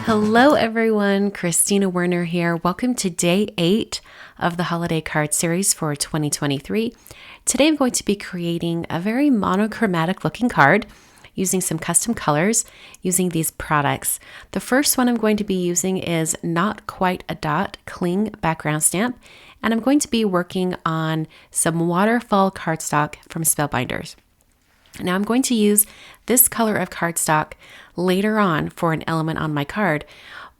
Hello everyone, Christina Werner here. Welcome to day 8 of the holiday card series for 2023. Today I'm going to be creating a very monochromatic looking card using some custom colors using these products. The first one I'm going to be using is Not Quite a Dot Cling Background Stamp, and I'm going to be working on some waterfall cardstock from Spellbinders. Now I'm going to use this color of cardstock later on for an element on my card,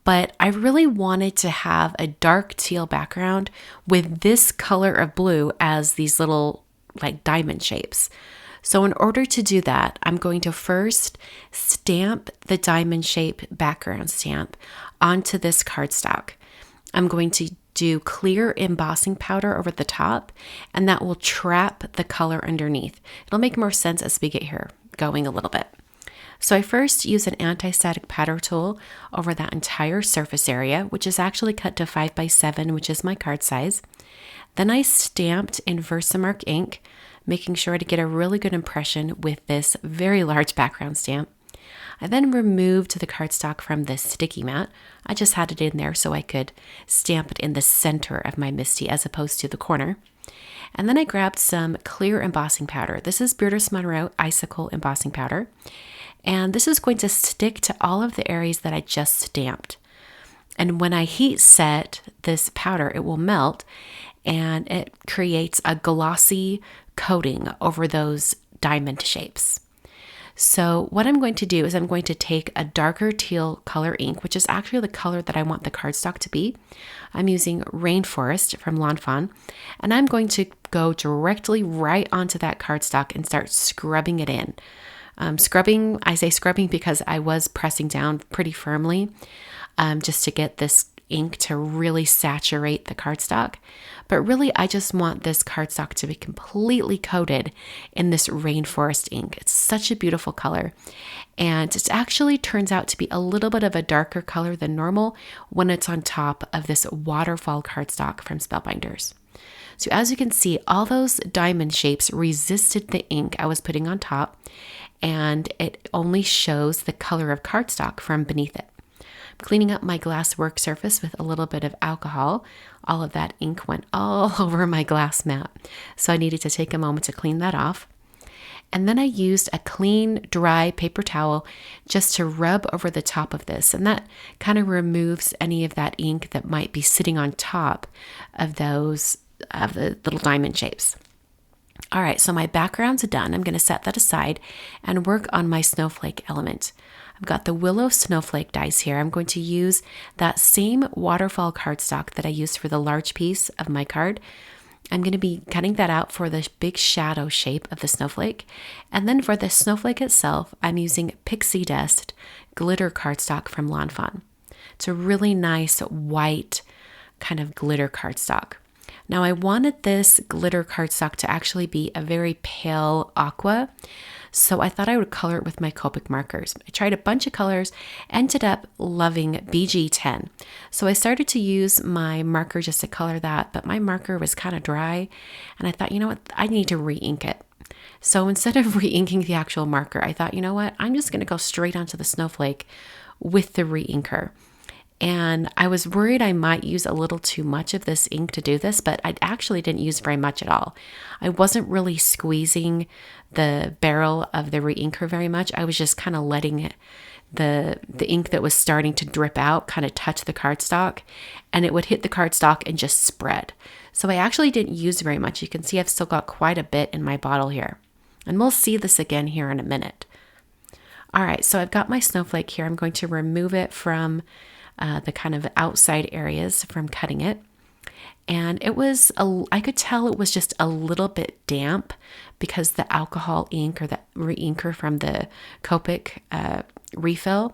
but I really wanted to have a dark teal background with this color of blue as these little like diamond shapes. So in order to do that, I'm going to first stamp the diamond shape background stamp onto this cardstock. I'm going to do clear embossing powder over the top, and that will trap the color underneath. It'll make more sense as we get here going a little bit. So I first use an anti-static powder tool over that entire surface area, which is actually cut to 5x7, which is my card size. Then I stamped in Versamark ink, making sure to get a really good impression with this very large background stamp. I then removed the cardstock from this sticky mat. I just had it in there so I could stamp it in the center of my MISTI as opposed to the corner. And then I grabbed some clear embossing powder. This is Beatrice Monroe Icicle Embossing Powder. And this is going to stick to all of the areas that I just stamped. And when I heat set this powder, it will melt and it creates a glossy coating over those diamond shapes. So what I'm going to do is I'm going to take a darker teal color ink, which is actually the color that I want the cardstock to be. I'm using Rainforest from Lawn Fawn, and I'm going to go directly right onto that cardstock and start scrubbing it in. Scrubbing, I say scrubbing because I was pressing down pretty firmly just to get this ink to really saturate the cardstock. But really, I just want this cardstock to be completely coated in this Rainforest ink. It's such a beautiful color. And it actually turns out to be a little bit of a darker color than normal when it's on top of this waterfall cardstock from Spellbinders. So as you can see, all those diamond shapes resisted the ink I was putting on top, and it only shows the color of cardstock from beneath it. Cleaning up my glass work surface with a little bit of alcohol. All of that ink went all over my glass mat, so I needed to take a moment to clean that off. And then I used a clean, dry paper towel just to rub over the top of this, and that kind of removes any of that ink that might be sitting on top of the little diamond shapes. All right, so my background's done. I'm going to set that aside and work on my snowflake element. I've got the Willow Snowflake dies here. I'm going to use that same waterfall cardstock that I used for the large piece of my card. I'm going to be cutting that out for the big shadow shape of the snowflake. And then for the snowflake itself, I'm using Pixie Dust glitter cardstock from Lawn Fawn. It's a really nice white kind of glitter cardstock. Now I wanted this glitter cardstock to actually be a very pale aqua, so I thought I would color it with my Copic markers. I tried a bunch of colors, ended up loving BG10. So I started to use my marker just to color that, but my marker was kind of dry, and I thought, you know what, I need to re-ink it. So instead of re-inking the actual marker, I thought, you know what, I'm just going to go straight onto the snowflake with the re-inker. And I was worried I might use a little too much of this ink to do this, but I actually didn't use very much at all. I wasn't really squeezing the barrel of the re-inker very much. I was just kind of letting it, the ink that was starting to drip out kind of touch the cardstock, and it would hit the cardstock and just spread. So I actually didn't use very much. You can see I've still got quite a bit in my bottle here. And we'll see this again here in a minute. All right, so I've got my snowflake here. I'm going to remove it from the kind of outside areas from cutting it. And I could tell it was just a little bit damp because the alcohol ink or the re-inker from the Copic refill,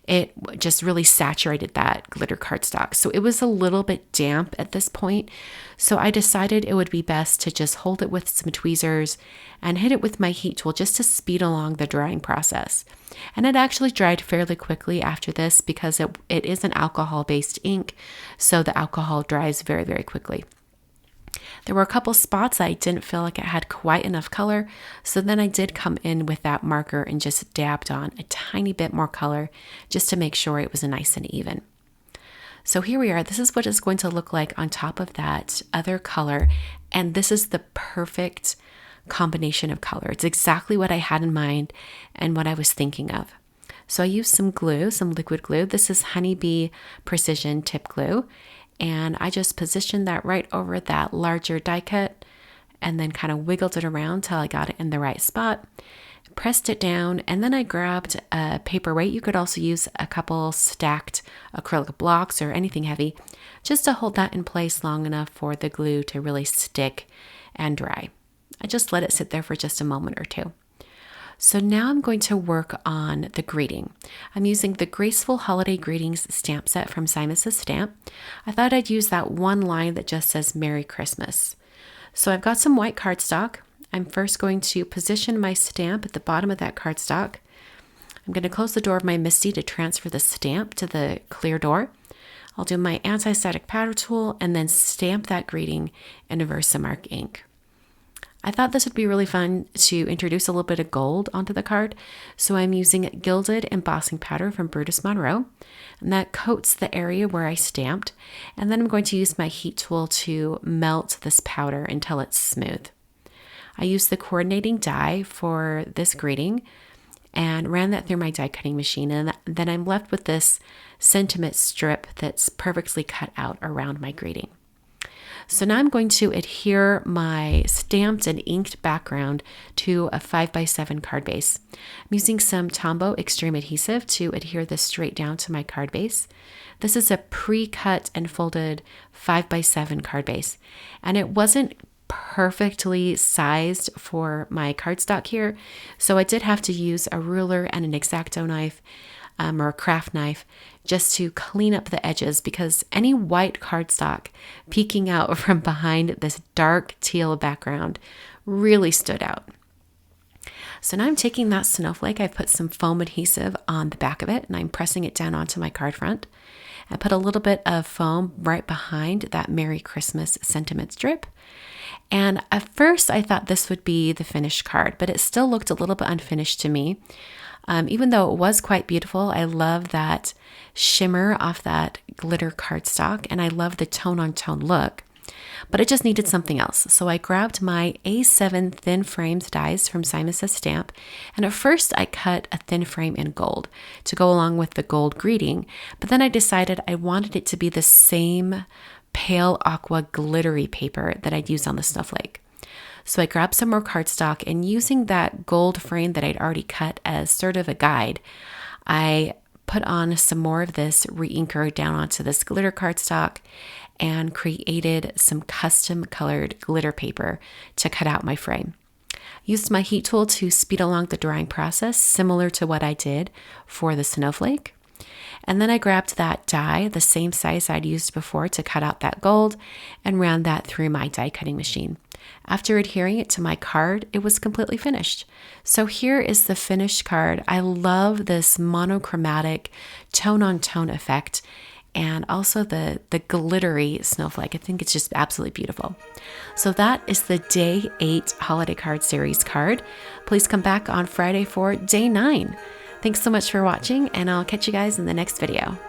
it just really saturated that glitter cardstock. So it was a little bit damp at this point. So I decided it would be best to just hold it with some tweezers and hit it with my heat tool just to speed along the drying process. And it actually dried fairly quickly after this because it is an alcohol-based ink, so the alcohol dries very, very quickly. There were a couple spots I didn't feel like it had quite enough color, so then I did come in with that marker and just dabbed on a tiny bit more color just to make sure it was nice and even. So here we are. This is what it's going to look like on top of that other color, and this is the perfect combination of color. It's exactly what I had in mind and what I was thinking of. So I used some glue, some liquid glue. This is Honeybee Precision Tip Glue. And I just positioned that right over that larger die cut and then kind of wiggled it around till I got it in the right spot. Pressed it down, and then I grabbed a paperweight. You could also use a couple stacked acrylic blocks or anything heavy just to hold that in place long enough for the glue to really stick and dry. I just let it sit there for just a moment or two. So now I'm going to work on the greeting. I'm using the Graceful Holiday Greetings stamp set from Simon Says Stamp. I thought I'd use that one line that just says Merry Christmas. So I've got some white cardstock. I'm first going to position my stamp at the bottom of that cardstock. I'm going to close the door of my MISTI to transfer the stamp to the clear door. I'll do my anti-static powder tool and then stamp that greeting in Versamark ink. I thought this would be really fun to introduce a little bit of gold onto the card, so I'm using gilded embossing powder from Brutus Monroe, and that coats the area where I stamped, and then I'm going to use my heat tool to melt this powder until it's smooth. I used the coordinating die for this greeting and ran that through my die cutting machine, and then I'm left with this sentiment strip that's perfectly cut out around my greeting. So now I'm going to adhere my stamped and inked background to a 5x7 card base. I'm using some Tombow Extreme adhesive to adhere this straight down to my card base. This is a pre-cut and folded 5x7 card base, and it wasn't perfectly sized for my cardstock here, so I did have to use a ruler and an X-Acto knife or a craft knife just to clean up the edges, because any white cardstock peeking out from behind this dark teal background really stood out. So now I'm taking that snowflake, I've put some foam adhesive on the back of it, and I'm pressing it down onto my card front. I put a little bit of foam right behind that Merry Christmas sentiment strip. And at first I thought this would be the finished card, but it still looked a little bit unfinished to me. Even though it was quite beautiful, I love that shimmer off that glitter cardstock, and I love the tone-on-tone look, but it just needed something else. So I grabbed my A7 thin frames dies from Simon Says Stamp, and at first I cut a thin frame in gold to go along with the gold greeting, but then I decided I wanted it to be the same pale aqua glittery paper that I'd used on the snowflake. So I grabbed some more cardstock, and using that gold frame that I'd already cut as sort of a guide, I put on some more of this re-inker down onto this glitter cardstock and created some custom colored glitter paper to cut out my frame. Used my heat tool to speed along the drying process, similar to what I did for the snowflake. And then I grabbed that die, the same size I'd used before to cut out that gold, and ran that through my die cutting machine. After adhering it to my card, it was completely finished. So here is the finished card. I love this monochromatic tone-on-tone effect, and also the glittery snowflake. I think it's just absolutely beautiful. So that is the Day 8 Holiday Card Series card. Please come back on Friday for Day 9. Thanks so much for watching, and I'll catch you guys in the next video.